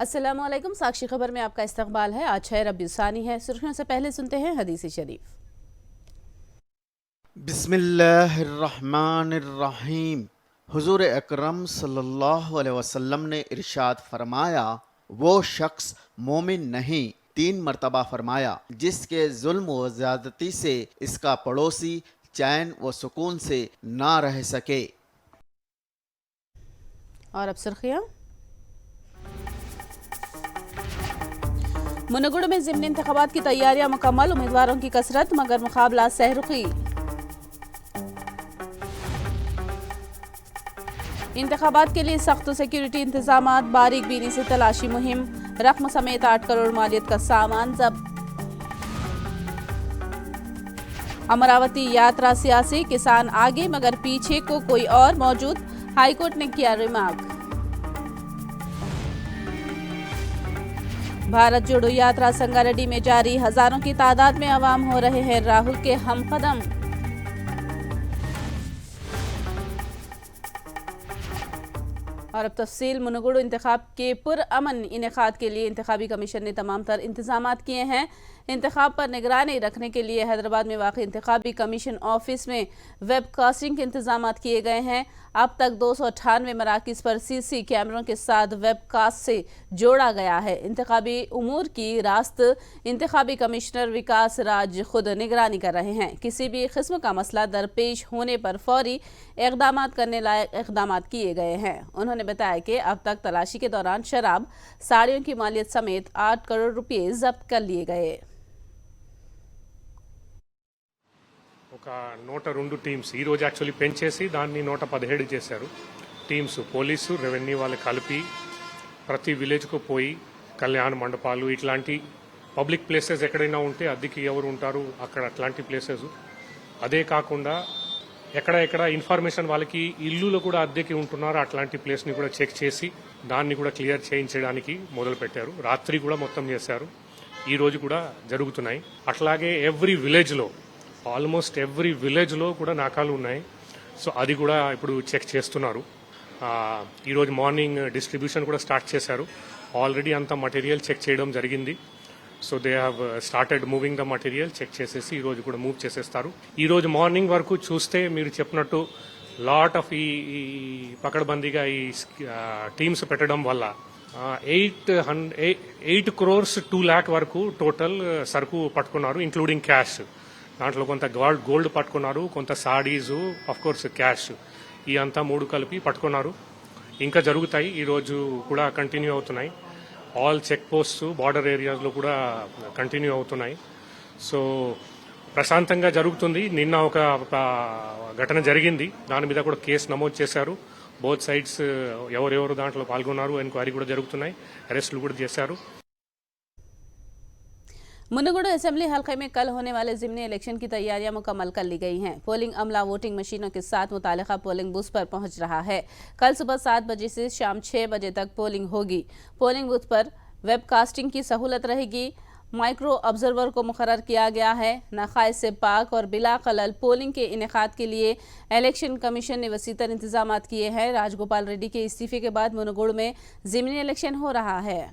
अस्सलामुअलैकुम। साक्षी खबर में आपका इस्तकबाल है। आज 6 रबीउल सानी है। सुर्खियों से पहले सुनते हैं हदीस शरीफ। बिस्मिल्लाहिर्रहमानिर्रहीम। हुजूर अकरम सल्लल्लाहु अलैहि वसल्लम ने इरशाद फरमाया, वो शख्स मोमिन नहीं, 3 मरतबा फरमाया, जिसके जुल्म व ज़्यादती से इसका पड़ोसी चैन व सुकून से ना रह सके। और अब सुर्खियां। मुनगुड़ में ज़िमनी इंतखाबात की तैयारियां मुकम्मल, उम्मीदवारों की कसरत मगर मुकाबला सहरुखी। इंतखाबात के लिए सख्त सिक्योरिटी इंतजामात, बारीक बीनी से तलाशी मुहिम, रकम समेत 8 करोड़ मालियत का सामान जब्त। अमरावती यात्रा सियासी, किसान आगे मगर पीछे को कोई और मौजूद, हाईकोर्ट ने किया रिमार्क। भारत जोड़ो यात्रा संगारेड्डी में जारी, हजारों की तादाद में आवाम हो रहे हैं राहुल के हमकदम। और अब तफसील। मुनगुड़ इंतखाब के पुरअमन इनेकाद के लिए इंतखाबी कमीशन ने तमाम तर इंतजामात किए हैं। इंतखाब पर निगरानी रखने के लिए हैदराबाद में वाक़ इंतखाबी कमीशन ऑफिस में वेबकास्टिंग के इंतजामात किए गए हैं। अब तक 298 मराकिज़ पर सीसी कैमरों के साथ वेबकास्ट से जोड़ा गया है। इंतखाबी उमूर की रास्त इंतखाबी कमिश्नर विकास राज खुद निगरानी कर रहे हैं। किसी भी किस्म का मसला दरपेश होने पर फौरी इक़दाम करने लायक इक़दाम किए गए हैं। उन्होंने बताया कि अब तक तलाशी के दौरान शराब, साड़ियों की मालियत समेत 8 करोड़ रुपये जब्त कर लिए गए। ఒక 102 టీమ్స్ ఈరోజు యాక్చువల్లీ పెంచేసి దాన్ని 117 చేశారు. టీమ్స్ పోలీసు రెవెన్యూ వాళ్ళు కలిపి ప్రతి విలేజ్కు పోయి కళ్యాణ మండపాలు ఇట్లాంటి పబ్లిక్ ప్లేసెస్ ఎక్కడైనా ఉంటే అద్దెకి ఎవరు ఉంటారు అక్కడ అట్లాంటి ప్లేసెస్, అదే కాకుండా ఎక్కడ ఇన్ఫర్మేషన్ వాళ్ళకి ఇల్లులో కూడా అద్దెకి ఉంటున్నారు అట్లాంటి ప్లేస్ని కూడా చెక్ చేసి దాన్ని కూడా క్లియర్ చేయించడానికి మొదలుపెట్టారు. రాత్రి కూడా మొత్తం చేశారు. ఈరోజు కూడా జరుగుతున్నాయి. అట్లాగే ఆల్మోస్ట్ ఎవ్రీ విలేజ్లో కూడా నాకాలు ఉన్నాయి. సో అది కూడా ఇప్పుడు చెక్ చేస్తున్నారు. ఈరోజు మార్నింగ్ డిస్ట్రిబ్యూషన్ కూడా స్టార్ట్ చేశారు. ఆల్రెడీ అంత మటీరియల్ చెక్ చేయడం జరిగింది. So they have started moving the material. Check చేసేసి ఈరోజు కూడా మూవ్ చేసేస్తారు. ఈరోజు మార్నింగ్ వరకు చూస్తే మీరు చెప్పినట్టు లాట్ ఆఫ్ ఈ పకడ్బందీగా ఈ టీమ్స్ పెట్టడం వల్ల 8 crores 2 lakh వరకు టోటల్ సరుకు పట్టుకున్నారు, ఇంక్లూడింగ్ క్యాష్. దాంట్లో కొంత గోల్డ్ పట్టుకున్నారు, కొంత సాడీసు, ఆఫ్ కోర్స్ క్యాష్, ఈ అంతా 3 కలిపి పట్టుకున్నారు. ఇంకా జరుగుతాయి, ఈరోజు కూడా కంటిన్యూ అవుతున్నాయి. ఆల్ చెక్ పోస్ట్ బార్డర్ ఏరియాస్లో కూడా కంటిన్యూ అవుతున్నాయి. సో ప్రశాంతంగా జరుగుతుంది. నిన్న ఒక ఘటన జరిగింది, దాని మీద కూడా కేసు నమోదు చేశారు. బోత్ సైడ్స్ ఎవరెవరు దాంట్లో పాల్గొన్నారు ఎంక్వైరీ కూడా జరుగుతున్నాయి. అరెస్టులు కూడా చేశారు. मुनगुड़ असेंबली हल्के में कल होने वाले ज़िमनी इलेक्शन की तैयारियां मुकम्मल कर ली गई हैं। पोलिंग अमला वोटिंग मशीनों के साथ मुतालिका पोलिंग बूथ पर पहुंच रहा है। कल सुबह 7 बजे से शाम 6 बजे तक पोलिंग होगी। पोलिंग बूथ पर वेबकास्टिंग की सहूलत रहेगी। माइक्रो ऑब्जर्वर को मुकर्रर किया गया है। नक़ाइस से पाक और बिला खलल पोलिंग के इनेकाद के लिए इलेक्शन कमीशन ने वसीतर इंतजाम किए हैं। राजगोपाल रेड्डी के इस्तीफे के बाद मुनगुड़ में ज़िमनी इलेक्शन हो रहा है।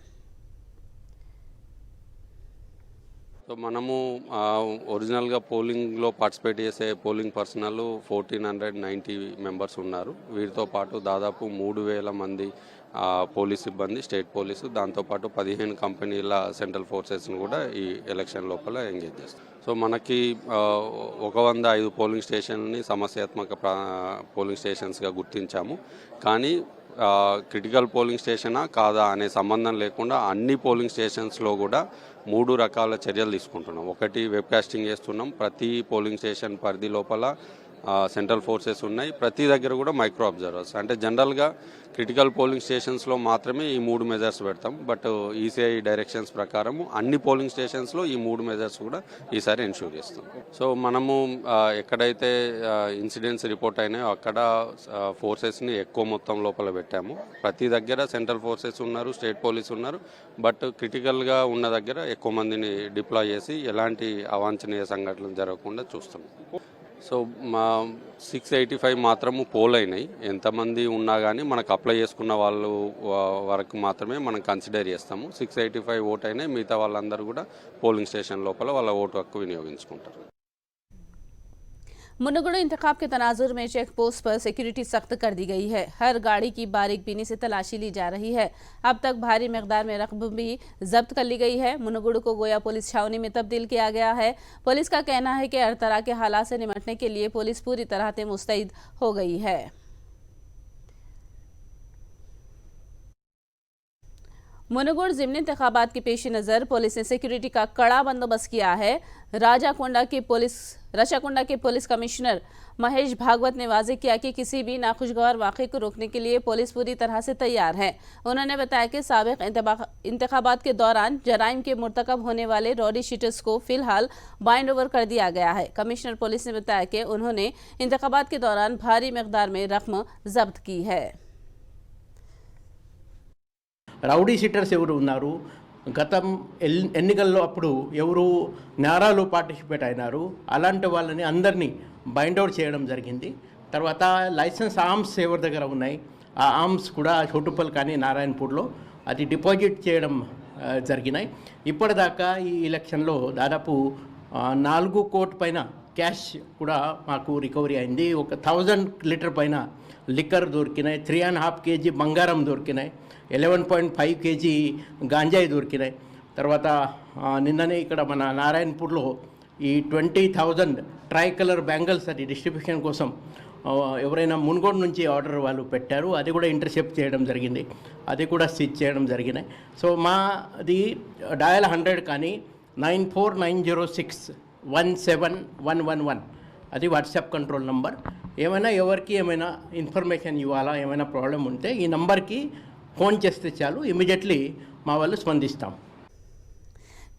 సో మనము ఒరిజినల్గా పోలింగ్లో పార్టిసిపేట్ చేసే పోలింగ్ పర్సనల్ 1490 మెంబర్స్ ఉన్నారు. వీరితో పాటు దాదాపు 3000 మంది పోలీస్ సిబ్బంది, స్టేట్ పోలీసు, దాంతోపాటు 15 కంపెనీల సెంట్రల్ ఫోర్సెస్ను కూడా ఈ ఎలక్షన్ లోపల ఎంగేజ్ చేస్తారు. సో మనకి 105 పోలింగ్ స్టేషన్ని సమస్యాత్మక పోలింగ్ స్టేషన్స్గా గుర్తించాము. కానీ క్రిటికల్ పోలింగ్ స్టేషనా కాదా అనే సంబంధం లేకుండా అన్ని పోలింగ్ స్టేషన్స్లో కూడా 3 రకాల చర్యలు తీసుకుంటున్నాం. ఒకటి, వెబ్కాస్టింగ్ చేస్తున్నాం. ప్రతి పోలింగ్ స్టేషన్ పరిధి లోపల సెంట్రల్ ఫోర్సెస్ ఉన్నాయి. ప్రతి దగ్గర కూడా మైక్రో అబ్జర్వర్స్. అంటే జనరల్గా క్రిటికల్ పోలింగ్ స్టేషన్స్లో మాత్రమే ఈ 3 మెజర్స్ పెడతాం. బట్ ఈసీఐ డైరెక్షన్స్ ప్రకారం అన్ని పోలింగ్ స్టేషన్స్లో ఈ 3 మెజర్స్ కూడా ఈసారి ఎన్ష్యూర్ చేస్తాం. సో మనము ఎక్కడైతే ఇన్సిడెంట్స్ రిపోర్ట్ అయినాయో అక్కడ ఫోర్సెస్ని ఎక్కువ మొత్తం లోపల పెట్టాము. ప్రతి దగ్గర సెంట్రల్ ఫోర్సెస్ ఉన్నారు, స్టేట్ పోలీస్ ఉన్నారు. బట్ క్రిటికల్గా ఉన్న దగ్గర ఎక్కువ మందిని డిప్లాయ్ చేసి ఎలాంటి అవాంఛనీయ సంఘటనలు జరగకుండా చూస్తున్నాం. సో మా 685 మాత్రము పోల్ అయినాయి. ఎంతమంది ఉన్నా కానీ మనకు అప్లై చేసుకున్న వాళ్ళు వరకు మాత్రమే మనం కన్సిడర్ చేస్తాము. 685 ఓట్ అయినాయి, మిగతా వాళ్ళందరూ కూడా పోలింగ్ స్టేషన్ లోపల వాళ్ళ ఓటు హక్కు వినియోగించుకుంటారు. मुनगुड़ इंतखाब के तनाजुर में चेक पोस्ट पर सिक्योरिटी सख्त कर दी गई है। हर गाड़ी की बारीक बीनी से तलाशी ली जा रही है। अब तक भारी मकदार में रकम भी जब्त कर ली गई है। मुनगुड़ को गोया पुलिस छावनी में तब्दील किया गया है। पुलिस का कहना है कि हर तरह के हालात से निपटने के लिए पुलिस पूरी तरह से मुस्तैद हो गई है। मुनगुड़ ज़िमनी इंतखाबात के पेश नज़र पुलिस ने सिक्योरिटी का कड़ा बंदोबस्त किया है। रचाकुंडा के पुलिस कमिश्नर महेश भागवत ने वाजे किया कि किसी भी नाखुशगवार वाक़े को रोकने के लिए पुलिस पूरी तरह से तैयार है। उन्होंने बताया कि साबिक़ इंतखाबात के दौरान जराइम के मुर्तकब होने वाले रॉडी शीटर्स को फिलहाल बाइंड ओवर कर दिया गया है। कमिश्नर पुलिस ने बताया कि उन्होंने इंतखाबात के दौरान भारी मकदार में रकम जब्त की है। రౌడీ షీటర్స్ ఎవరు ఉన్నారు, గతం ఎన్నికల్లో అప్పుడు ఎవరు నేరాలు పార్టిసిపేట్ అయినారు, అలాంటి వాళ్ళని అందరినీ బైండ్ అవుట్ చేయడం జరిగింది. తర్వాత లైసెన్స్ ఆర్మ్స్ ఎవరి దగ్గర ఉన్నాయి, ఆ ఆర్మ్స్ కూడా చోటుపల్ కానీ నారాయణపూర్లో అది డిపాజిట్ చేయడం జరిగినాయి. ఇప్పటిదాకా ఈ ఎలక్షన్లో దాదాపు 4 కోట్ల పైన క్యాష్ కూడా మాకు రికవరీ అయింది. 1000 లీటర్ పైన లిక్కర్ దొరికినాయి, 3.5 కేజీ బంగారం దొరికినాయి, 11.5 కేజీ గాంజాయి దొరికినాయి. తర్వాత నిన్ననే ఇక్కడ మన నారాయణపూర్లో ఈ 20,000 ట్రై కలర్ బ్యాంగిల్స్ అది డిస్ట్రిబ్యూషన్ కోసం ఎవరైనా మున్గోడు నుంచి ఆర్డర్ వాళ్ళు పెట్టారు, అది కూడా ఇంటర్సెప్ట్ చేయడం జరిగింది, అది కూడా సీజ్ చేయడం జరిగినాయి. సో మాది డయల్ 100 కానీ 9490617111 అది వాట్సాప్ కంట్రోల్ నంబర్. ఏమైనా ఎవరికి ఏమైనా ఇన్ఫర్మేషన్ ఇవ్వాలా, ఏమైనా ప్రాబ్లం ఉంటే ఈ నంబర్కి ఫోన్ చేస్తే చాలు, ఇమీడియట్లీ మా వాళ్ళు స్పందిస్తాం.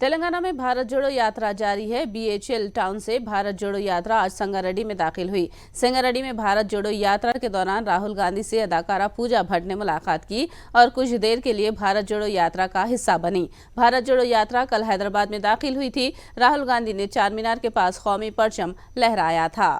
तेलंगाना में भारत जोड़ो यात्रा जारी है। BHL टाउन से भारत जोड़ो यात्रा आज संगारेड्डी में दाखिल हुई। संगारेड्डी में भारत जोड़ो यात्रा के दौरान राहुल गांधी से अदाकारा पूजा भट्ट ने मुलाकात की और कुछ देर के लिए भारत जोड़ो यात्रा का हिस्सा बनी। भारत जोड़ो यात्रा कल हैदराबाद में दाखिल हुई थी। राहुल गांधी ने चार मीनार के पास कौमी परचम लहराया था।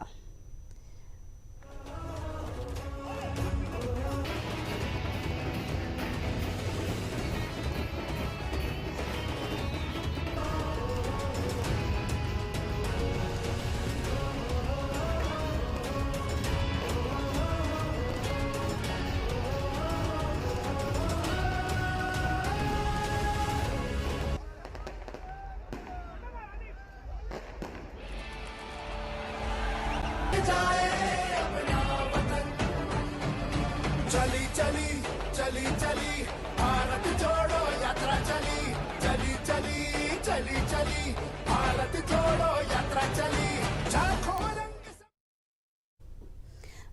चली चली चली चली भारत जोड़ो यात्रा चली चली चली चली चली भारत जोड़ो यात्रा चली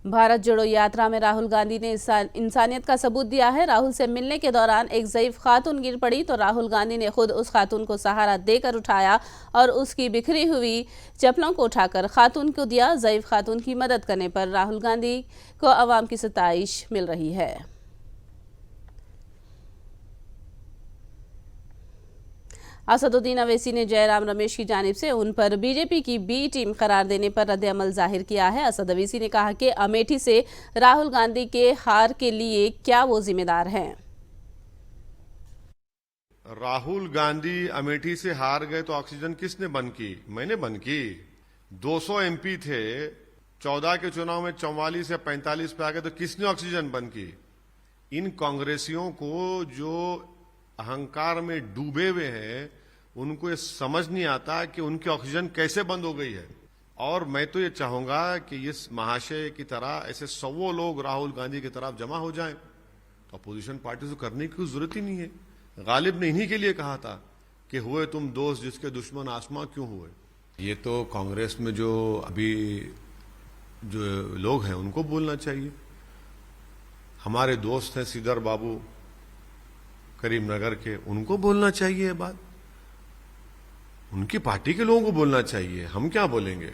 भारत जोड़ो यात्रा में राहुल गांधी ने इंसानियत का सबूत दिया है। राहुल से मिलने के दौरान एक ज़ईफ खातून गिर पड़ी तो राहुल गांधी ने खुद उस खातून को सहारा देकर उठाया और उसकी बिखरी हुई चप्पलों को उठाकर खातून को दिया। ज़ईफ खातून की मदद करने पर राहुल गांधी को अवाम की सताइश मिल रही है। असदुद्दीन अवैसी ने जयराम रमेश की जानिब से उन पर बीजेपी की बी टीम करार देने पर रद्द अमल जाहिर किया है। असद अवैसी ने कहा कि अमेठी से राहुल गांधी के हार के लिए क्या वो जिम्मेदार हैं। राहुल गांधी अमेठी से हार गए तो ऑक्सीजन किसने बंद की? मैंने बंद की। 200 MP थे, 14 के चुनाव में 44 या 45 पे आ गए तो किसने ऑक्सीजन बंद की? इन कांग्रेसियों को जो अहंकार में डूबे हुए हैं उनको ये समझ नहीं आता कि उनकी ऑक्सीजन कैसे बंद हो गई है। और मैं तो ये चाहूंगा कि इस महाशय की तरह ऐसे 100 लोग राहुल गांधी की तरफ जमा हो जाएं तो अपोजिशन पार्टी से करने की जरूरत ही नहीं है। गालिब ने इन्हीं के लिए कहा था कि हुए तुम दोस्त जिसके दुश्मन आसमां क्यों हुए। ये तो कांग्रेस में जो अभी जो लोग हैं उनको बोलना चाहिए। हमारे दोस्त हैं सीधर बाबू करीमनगर के, उनको बोलना चाहिए ये बात, उनकी पार्टी के लोगों को बोलना चाहिए। हम क्या बोलेंगे?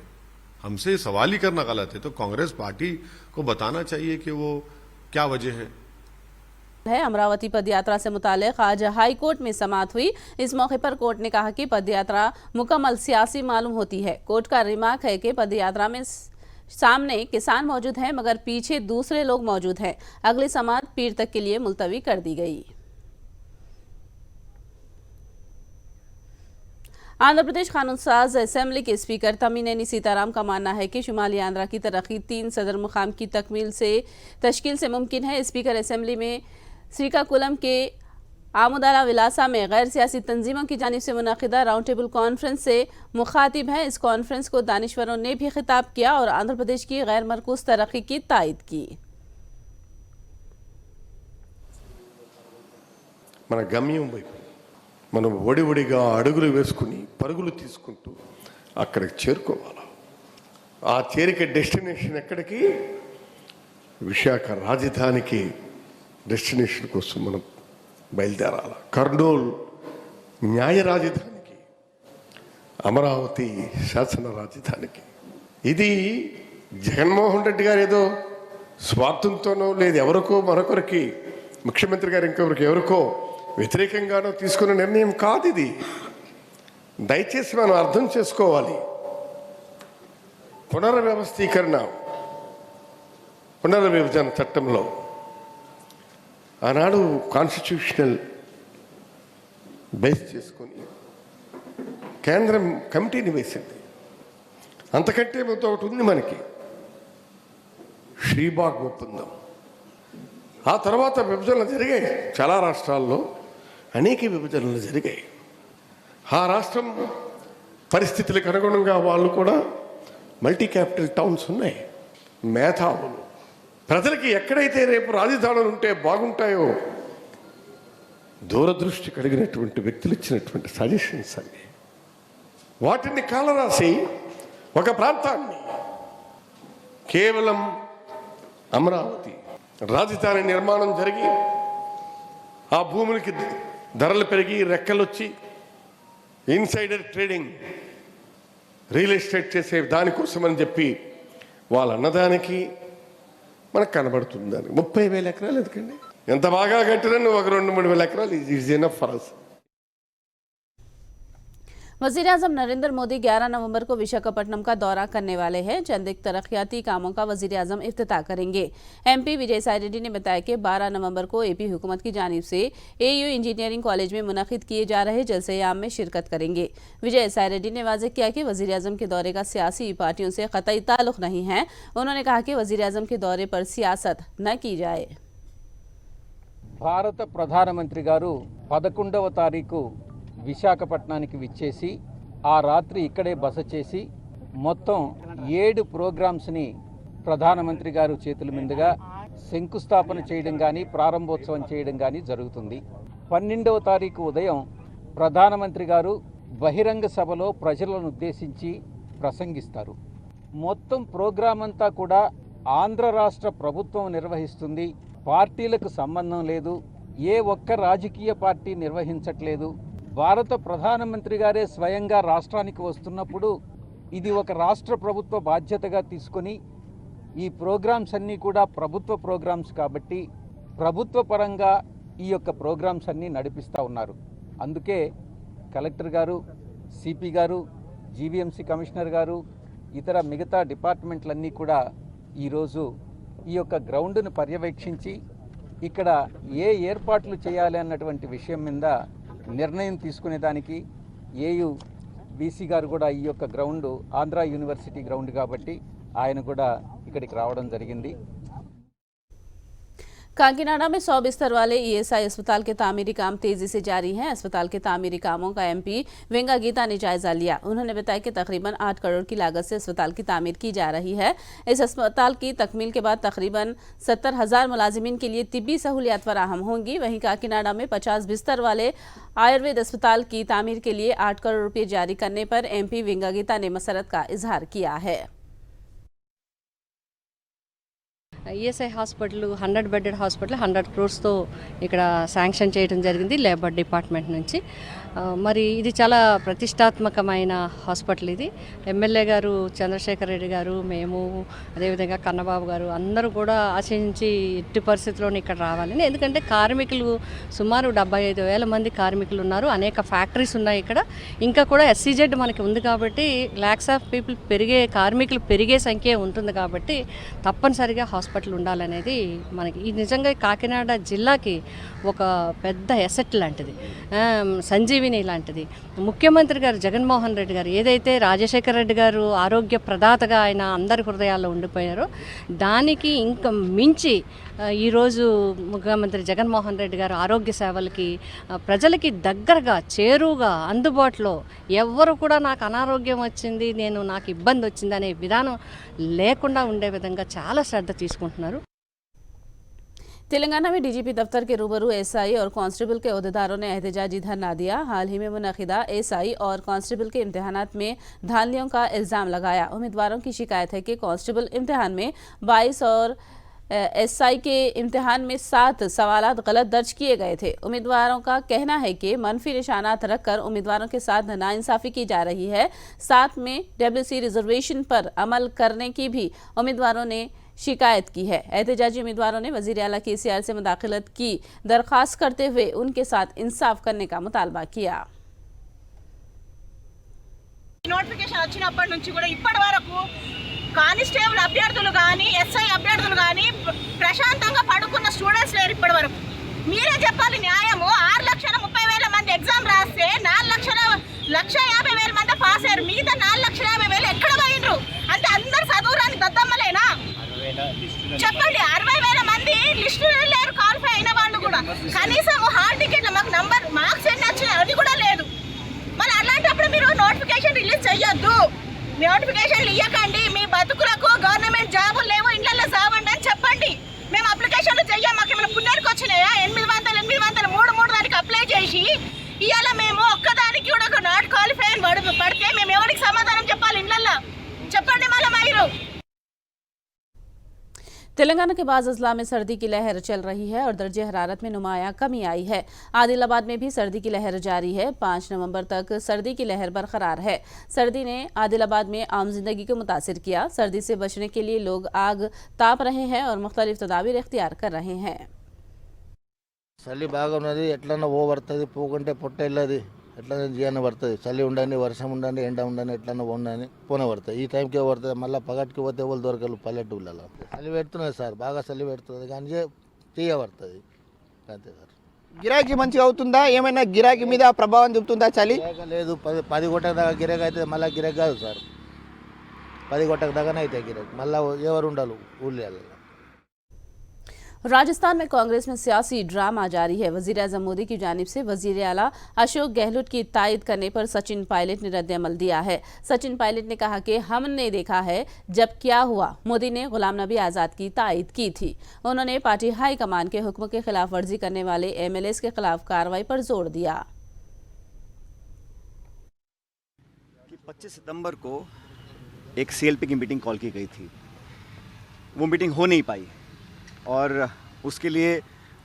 हमसे सवाल ही करना गलत है। तो कांग्रेस पार्टी को बताना चाहिए कि वो क्या वजह है। अमरावती पदयात्रा से मुतालिक आज हाई कोर्ट में समाअत हुई। इस मौके पर कोर्ट ने कहा कि पदयात्रा मुकम्मल सियासी मालूम होती है। कोर्ट का रिमार्क है कि पदयात्रा में सामने किसान मौजूद हैं मगर पीछे दूसरे लोग मौजूद हैं। अगली समाअत पीर तक के लिए मुलतवी कर दी गई। आंध्र प्रदेश कानून साज असेंबली के स्पीकर तम्मीनेनी सीताराम का मानना है कि शुमाली आंध्रा की तरक्की 3 सदर मुकाम की तश्कील से मुमकिन है। स्पीकर असेंबली में श्रीकाकुलम के आमुदाला विलासा में गैर सियासी तंजीमों की जानिब से मुनाकिदा राउंड टेबल कॉन्फ्रेंस से मुखातिब हैं। इस कॉन्फ्रेंस को दानिश्वरों ने भी खिताब किया और आंध्र प्रदेश की गैर मरकूज तरक्की की तायद की। మన గమ్యం వైపు మనం ఒడిగా అడుగులు వేసుకుని పరుగులు తీసుకుంటూ అక్కడికి చేరుకోవాలి. ఆ చేరిక డెస్టినేషన్ ఎక్కడికి? విశాఖ రాజధానికి డెస్టినేషన్ కోసం మనం బయలుదేరాలి. కర్నూలు న్యాయ రాజధానికి, అమరావతి శాసన రాజధానికి. ఇది జగన్మోహన్ రెడ్డి గారు ఏదో స్వార్థంతోనో లేదు ఎవరికో మరొకరికి, ముఖ్యమంత్రి గారు ఇంకొకరికి ఎవరికో వ్యతిరేకంగానో తీసుకున్న నిర్ణయం కాదు ఇది. దయచేసి మనం అర్థం చేసుకోవాలి. పునర్విభజన చట్టంలో ఆనాడు కాన్స్టిట్యూషనల్ బేస్ చేసుకొని కేంద్రం కమిటీని వేసింది. అంతకంటే ముందు ఒకటి ఉంది మనకి, శ్రీబాగ్ ఒప్పందం. ఆ తర్వాత విభజనలు జరిగాయి. చాలా రాష్ట్రాల్లో అనేక విభజనలు జరిగాయి. ఆ రాష్ట్రం పరిస్థితులకు అనుగుణంగా వాళ్ళు కూడా మల్టీ క్యాపిటల్ టౌన్స్ ఉన్నాయి. మేధావులు ప్రజలకి ఎక్కడైతే రేపు రాజధానులు ఉంటే బాగుంటాయో దూరదృష్టి కలిగినటువంటి వ్యక్తులు ఇచ్చినటువంటి సజెషన్స్ అన్ని, వాటిని కాలరాసి ఒక ప్రాంతాన్ని కేవలం అమరావతి రాజధాని నిర్మాణం జరిగి ఆ భూములకి ధరలు పెరిగి రెక్కలొచ్చి ఇన్సైడర్ ట్రేడింగ్ రియల్ ఎస్టేట్ చేసే దానికోసమని చెప్పి వాళ్ళ అన్నదానికి మనకు కనబడుతుందని 30,000 ఎకరాలు ఎందుకండి? ఎంత బాగా కట్టినా నువ్వు ఒక 2-3 ఎకరాలు ఈజ్ ఎనఫ్ ఫర్ us. वज़ीर-ए-आज़म नरेंद्र मोदी 11 नवंबर को विशाखापट्टनम का दौरा करने वाले हैं। चंद एक तरक्याती कामों का वज़ीर-ए-आज़म इफ्तिताह करेंगे। एमपी विजय साई रेड्डी ने बताया कि 12 नवंबर को एपी हुकूमत की जानिब से एयू इंजीनियरिंग कॉलेज में मुनाकिद किए जा रहे जलसे-ए-आम में शिरकत करेंगे। विजय साई रेड्डी ने वाज़ेह किया कि वज़ीर-ए-आज़म के दौरे का सियासी पार्टियों से क़तई ताल्लुक़ नहीं है। उन्होंने कहा कि वज़ीर-ए-आज़म के दौरे पर सियासत न की जाए। భారత ప్రధానమంత్రి గారు 11వ తారీఖు విశాఖపట్నానికి విచ్చేసి ఆ రాత్రి ఇక్కడే బస చేసి మొత్తం 7 ప్రోగ్రామ్స్ని ప్రధానమంత్రి గారు చేతుల మీదుగా శంకుస్థాపన చేయడం కానీ ప్రారంభోత్సవం చేయడం కానీ జరుగుతుంది. 12వ తారీఖు ఉదయం ప్రధానమంత్రి గారు బహిరంగ సభలో ప్రజలను ఉద్దేశించి ప్రసంగిస్తారు. మొత్తం ప్రోగ్రాం అంతా కూడా ఆంధ్ర రాష్ట్ర ప్రభుత్వం నిర్వహిస్తుంది. పార్టీలకు సంబంధం లేదు. ఏ ఒక్క రాజకీయ పార్టీ నిర్వహించట్లేదు. భారత ప్రధానమంత్రి గారే స్వయంగా రాష్ట్రానికి వస్తున్నప్పుడు ఇది ఒక రాష్ట్ర ప్రభుత్వ బాధ్యతగా తీసుకొని ఈ ప్రోగ్రామ్స్ అన్నీ కూడా ప్రభుత్వ ప్రోగ్రామ్స్ కాబట్టి ప్రభుత్వ పరంగా ఈ యొక్క ప్రోగ్రామ్స్ అన్నీ నడిపిస్తూ ఉన్నారు. అందుకే కలెక్టర్ గారు, సిపి గారు, జీవీఎంసీ కమిషనర్ గారు, ఇతర మిగతా డిపార్ట్మెంట్లన్నీ కూడా ఈరోజు ఈ యొక్క గ్రౌండ్ను పర్యవేక్షించి ఇక్కడ ఏ ఏర్పాట్లు చేయాలి అన్నటువంటి విషయం మీద నిర్ణయం తీసుకునేదానికి ఏయు బీసీ గారు కూడా ఈ యొక్క గ్రౌండ్ ఆంధ్ర యూనివర్సిటీ గ్రౌండ్ కాబట్టి ఆయన కూడా ఇక్కడికి రావడం జరిగింది. काकीनाडा में 100 बिस्तर वाले ईएसआई अस्पताल के तामीरी काम तेजी से जारी हैं। अस्पताल के तामीरी कामों का एमपी वेंगा गीता ने जायजा लिया। उन्होंने बताया कि तकरीबन 8 करोड़ की लागत से अस्पताल की तामीर की जा रही है। इस अस्पताल की तकमील के बाद तकरीबन 70,000 मुलाजिमीन के लिए तिब्बी सहूलियात फराहम होंगी। वहीं काकीनाडा में 50 बिस्तर वाले आयुर्वेद अस्पताल की तामीर के लिए 8 करोड़ रुपये जारी करने पर एमपी वेंगा गीता ने मसरत का इजहार किया है। ESI hospital 100 bedded hospital 100 crores ఇక్కడ శాంక్షన్ చేయడం జరిగింది లేబర్ డిపార్ట్మెంట్ నుంచి. మరి ఇది చాలా ప్రతిష్టాత్మకమైన హాస్పిటల్. ఇది ఎమ్మెల్యే గారు చంద్రశేఖర్ రెడ్డి గారు, మేము, అదేవిధంగా కన్నబాబు గారు అందరూ కూడా ఆశించి ఎట్టి పరిస్థితుల్లోనే ఇక్కడ రావాలని. ఎందుకంటే కార్మికులు సుమారు 75,000 మంది కార్మికులు ఉన్నారు. అనేక ఫ్యాక్టరీస్ ఉన్నాయి ఇక్కడ. ఇంకా కూడా ఎస్సీజెడ్ మనకి ఉంది కాబట్టి లాక్స్ ఆఫ్ పీపుల్ కార్మికులు పెరిగే సంఖ్య ఉంటుంది కాబట్టి తప్పనిసరిగా హాస్పిటల్ ఉండాలనేది మనకి ఈ నిజంగా కాకినాడ జిల్లాకి ఒక పెద్ద ఎసెట్ లాంటిది, సంజీవిని లాంటిది. ముఖ్యమంత్రి గారు జగన్మోహన్ రెడ్డి గారు ఏదైతే రాజశేఖర రెడ్డి గారు ఆరోగ్య ప్రదాతగా ఆయన అందరి హృదయాల్లో ఉండిపోయారో దానికి ఇంకా మించి ఈరోజు ముఖ్యమంత్రి జగన్మోహన్ రెడ్డి గారు ఆరోగ్య సేవలకి ప్రజలకి దగ్గరగా చేరువుగా అందుబాటులో ఎవ్వరు కూడా నాకు అనారోగ్యం వచ్చింది, నాకు ఇబ్బంది వచ్చింది అనే విధానం లేకుండా ఉండే విధంగా చాలా శ్రద్ధ తీసుకుంటున్నారు. तेलंगाना में डीजीपी दफ्तर के रूबरू एसआई और कांस्टेबल के ओहदेदारों ने एहतजाजी धरना दिया। हाल ही में मुनक़िदा एसआई और कांस्टेबल के इम्तिहानात में धांधलियों का इल्ज़ाम लगाया। उम्मीदवारों की शिकायत है कि कांस्टेबल इम्तिहान में 22 और एसआई के इम्तिहान में 7 सवालात गलत दर्ज किए गए थे। उम्मीदवारों का कहना है कि मनफी निशानात रखकर उम्मीदवारों के साथ नाइंसाफ़ी की जा रही है। साथ में WC रिजर्वेशन पर अमल करने की भी उम्मीदवारों ने शिकायत की है। एहतजाजी उम्मीदवारों ने वज़ीर आला केसीआर से मुदाखलत की दरख्वास्त करते हुए उनके साथ इंसाफ करने का मुतालबा किया। నోటిఫికేషన్ వచ్చినప్పటి నుంచి కూడా ఇప్పటి వరకు కానిస్టేబుల్ అభ్యర్థులు కానీ ఎస్ఐ అభ్యర్థులు కానీ ప్రశాంతంగా పడుకున్న స్టూడెంట్స్ లేరు ఇప్పటి వరకు. మీరే చెప్పాలి న్యాయము. 6,30,000 మంది ఎగ్జామ్ రాస్తే 4,50,000 మంది పాస్ అయ్యారు. మిగతా 4,50,000 ఎక్కడ పోయినరు అంటే అందరు చదువురాని దద్దమ్మలేనా? చెప్పండి. 60,000 మంది లిస్టు లేరు క్వాలిఫై అయిన వాళ్ళు కూడా. కనీసం హాల్ టికెట్ మాకు నంబర్ మార్క్స్ ఎన్ని వచ్చినాయి అది కూడా లేదు. మరి అలాంటప్పుడు మీరు నోటిఫికేషన్ రిలీజ్ చెయ్యొద్దు. నోటిఫికేషన్లు ఇవ్వకండి. మీ బతుకులకు గవర్నమెంట్ జాబులు లేవు, ఇళ్లలో సావండి అని చెప్పండి. మేము అప్లికేషన్లు చెయ్యం. మాకు ఏమైనా పుణ్యానికి వచ్చినాయా? 800 3 దానికి అప్లై చేసి ఇవాళ మేము ఒక్కదానికి కూడా నాట్ క్వాలిఫై అని పడితే మేము ఎవరికి సమాధానం చెప్పాలి? ఇళ్లలో చెప్పండి. మళ్ళీ మీరు तेलंगाना के बाज़ अजला में सर्दी की लहर चल रही है और दर्जे हरारत में नुमाया कमी आई है। आदिलाबाद में भी सर्दी की लहर जारी है। 5 नवंबर तक सर्दी की लहर बरकरार है। सर्दी ने आदिलाबाद में आम जिंदगी को मुतासिर किया। सर्दी से बचने के लिए लोग आग ताप रहे हैं और मुख्तलिफ तदाबीर इख्तियार कर रहे हैं। చలి బాగా ఉన్నది. ఎట్లన్నా పడుతుంది, పోకుంటే పొట్ట వెళ్ళదు. ఎట్లా జీవన పడుతుంది. చలి ఉండని, వర్షం ఉండని, ఎండ ఉండని, ఎట్లన్నా ఉండని పోనే పడుతుంది. ఈ టైంకే పడుతుంది. మళ్ళీ పగటికి పోతే ఎవరు దొరకలు పల్లెటూళ్ళలో. చలి పెడుతున్నది సార్, బాగా చలి పెడుతుంది కానీ తీయ పడుతుంది అంతే సార్. గిరాకీ మంచిగా అవుతుందా? ఏమైనా గిరాకీ మీద ప్రభావం చూపుతుందా చలి? లేదు. 10 గంటల దాకా గిరాకీ అయితే మళ్ళీ గిరాకీ కాదు సార్. 10 గంటల దాకానే అయితే గిరాకీ. మళ్ళీ ఎవరు ఉండాలి ఊళ్ళో. राजस्थान में कांग्रेस में सियासी ड्रामा जारी है। वज़ीर-ए-आज़म मोदी की जानिब से वज़ीर आला अशोक गहलोत की तायद करने पर सचिन पायलट ने रद्द-ए-अमल दिया है। सचिन पायलट ने कहा कि हमने देखा है जब क्या हुआ। मोदी ने गुलाम नबी आज़ाद की तायद की थी। उन्होंने पार्टी हाई कमान के हुक्म के खिलाफ वर्जी करने वाले MLAs के खिलाफ कार्रवाई पर जोर दिया। 25 सितंबर को एक CLP की मीटिंग कॉल की गई थी। वो मीटिंग हो नहीं पाई और उसके लिए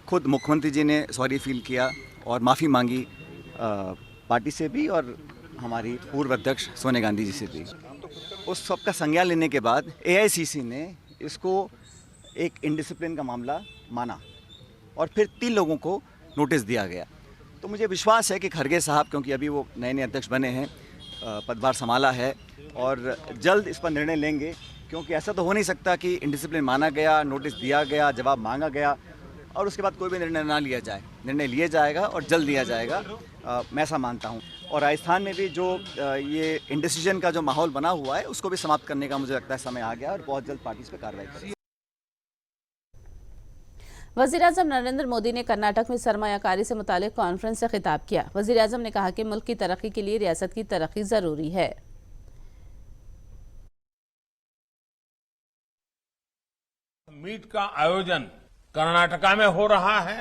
खुद मुख्यमंत्री जी ने सॉरी फील किया और माफ़ी मांगी पार्टी से भी और हमारी पूर्व अध्यक्ष सोनिया गांधी जी से भी। उस सब का संज्ञान लेने के बाद AICC ने इसको एक इनडिसिप्लिन का मामला माना और फिर 3 लोगों को नोटिस दिया गया। तो मुझे विश्वास है कि खड़गे साहब, क्योंकि अभी वो नए अध्यक्ष बने हैं, पदभार संभाला है और जल्द इस पर निर्णय लेंगे। क्योंकि ऐसा तो हो नहीं सकता कि इंडिसिप्लिन माना गया, नोटिस दिया गया, जवाब मांगा गया और उसके बाद कोई भी निर्णय ना लिया जाए। निर्णय लिया जाएगा और जल्द लिया जाएगा, मैं ऐसा मानता हूँ। और राजस्थान में भी जो ये इंडिसीजन का जो माहौल बना हुआ है उसको भी समाप्त करने का मुझे लगता है समय आ गया और बहुत जल्द पार्टी इस पर कार्रवाई करेगी। वज़ीर-ए-आज़म नरेंद्र मोदी ने कर्नाटक में सरमायाकारी से मुतालिक कॉन्फ्रेंस से खिताब किया। वज़ीर-ए-आज़म ने कहा कि मुल्क की तरक्की के लिए रियासत की तरक्की ज़रूरी है। मीट का आयोजन कर्नाटका में हो रहा है।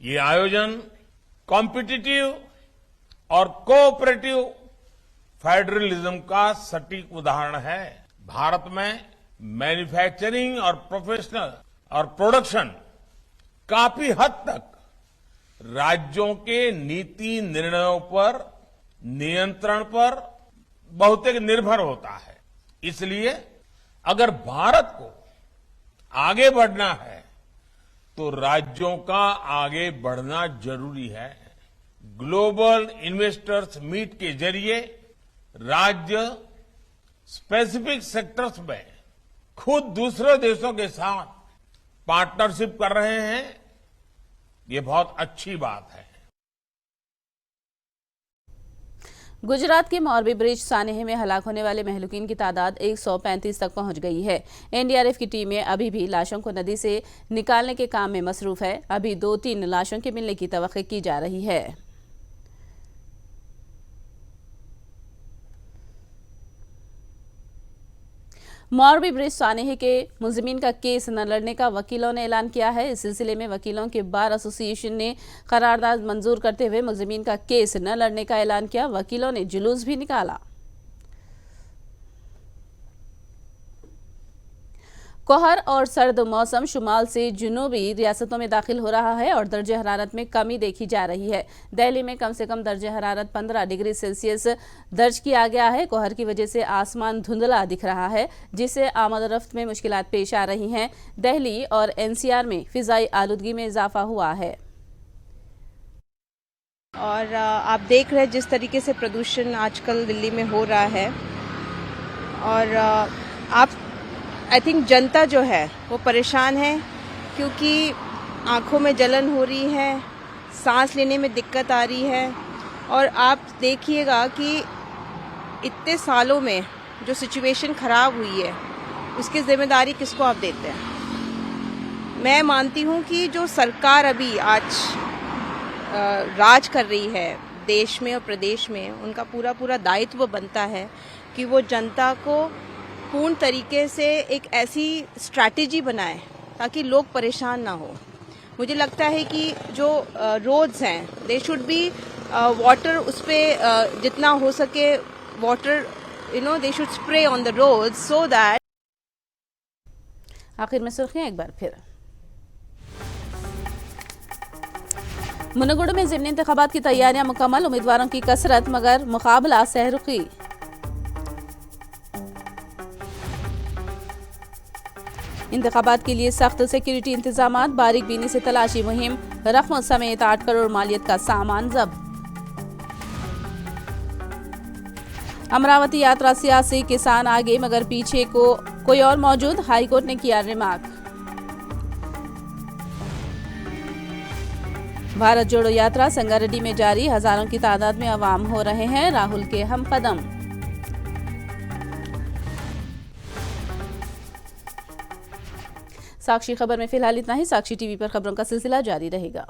ये आयोजन कॉम्पिटिटिव और कोऑपरेटिव फेडरलिज्म का सटीक उदाहरण है। भारत में मैन्युफैक्चरिंग और प्रोफेशनल और प्रोडक्शन काफी हद तक राज्यों के नीति निर्णयों पर, नियंत्रण पर बहुत निर्भर होता है। इसलिए अगर भारत को आगे बढ़ना है तो राज्यों का आगे बढ़ना जरूरी है। ग्लोबल इन्वेस्टर्स मीट के जरिए राज्य स्पेसिफिक सेक्टर्स में खुद दूसरे देशों के साथ पार्टनरशिप कर रहे हैं, ये बहुत अच्छी बात है। गुजरात के मोरबी ब्रिज सानेह में हलाक होने वाले महलूकीन की तादाद 135 तक पहुंच गई है। एनडीआरएफ की टीमें अभी भी लाशों को नदी से निकालने के काम में मसरूफ है। अभी 2-3 लाशों के मिलने की तवक्को की जा रही है। मोरबी ब्रिज सानेह के मुलजिमीन का केस न लड़ने का वकीलों ने ऐलान किया है। इस सिलसिले में वकीलों के बार एसोसिएशन ने करारदाद मंजूर करते हुए मुलजिमीन का केस न लड़ने का ऐलान किया। वकीलों ने जुलूस भी निकाला। कोहर और सर्द मौसम शुमाल से जुनूबी रियासतों में दाखिल हो रहा है और दर्जे हरारत में कमी देखी जा रही है। दिल्ली में कम से कम दर्जे हरारत 15 डिग्री सेल्सियस दर्ज किया गया है। कोहर की वजह से आसमान धुंधला दिख रहा है, जिससे आमद-ओ-रफ्त में मुश्किलात पेश आ रही हैं। दिल्ली और एनसीआर में फिजाई आलूदगी में इजाफा हुआ है। और आप देख रहे हैं जिस तरीके से प्रदूषण आजकल दिल्ली में हो रहा है, और आप आई थिंक जनता जो है वो परेशान है, क्योंकि आंखों में जलन हो रही है, सांस लेने में दिक्कत आ रही है। और आप देखिएगा कि इतने सालों में जो सिचुएशन ख़राब हुई है उसकी ज़िम्मेदारी किसको आप देते हैं? मैं मानती हूँ कि जो सरकार अभी आज राज कर रही है देश में और प्रदेश में, उनका पूरा दायित्व बनता है कि वो जनता को पूर्ण तरीके से एक ऐसी स्ट्रैटेजी बनाए ताकि लोग परेशान ना हो। मुझे लगता है कि जो रोड्स हैं दे शुड बी वाटर, उस पर जितना हो सके water they should spray on the roads so that. आखिर में सुर्खियां एक बार फिर। मुनगुड़ में ज़िमनी इंतखाबात की तैयारियां मुकम्मल, उम्मीदवारों की कसरत मगर मुकाबला सहरुखी। इंतखाबात के लिए सख्त सिक्योरिटी इंतजामात, बारीक बीनी से तलाशी मुहिम, रकम समेत 8 करोड़ मालियत का सामान जब्त। अमरावती यात्रा सियासी, किसान आगे मगर पीछे को कोई और मौजूद, हाईकोर्ट ने किया रिमार्क। भारत जोड़ो यात्रा संगारेड्डी में जारी, हजारों की तादाद में अवाम हो रहे हैं राहुल के हम कदम। साक्षी खबर में फिलहाल इतना ही। साक्षी टीवी पर खबरों का सिलसिला जारी रहेगा।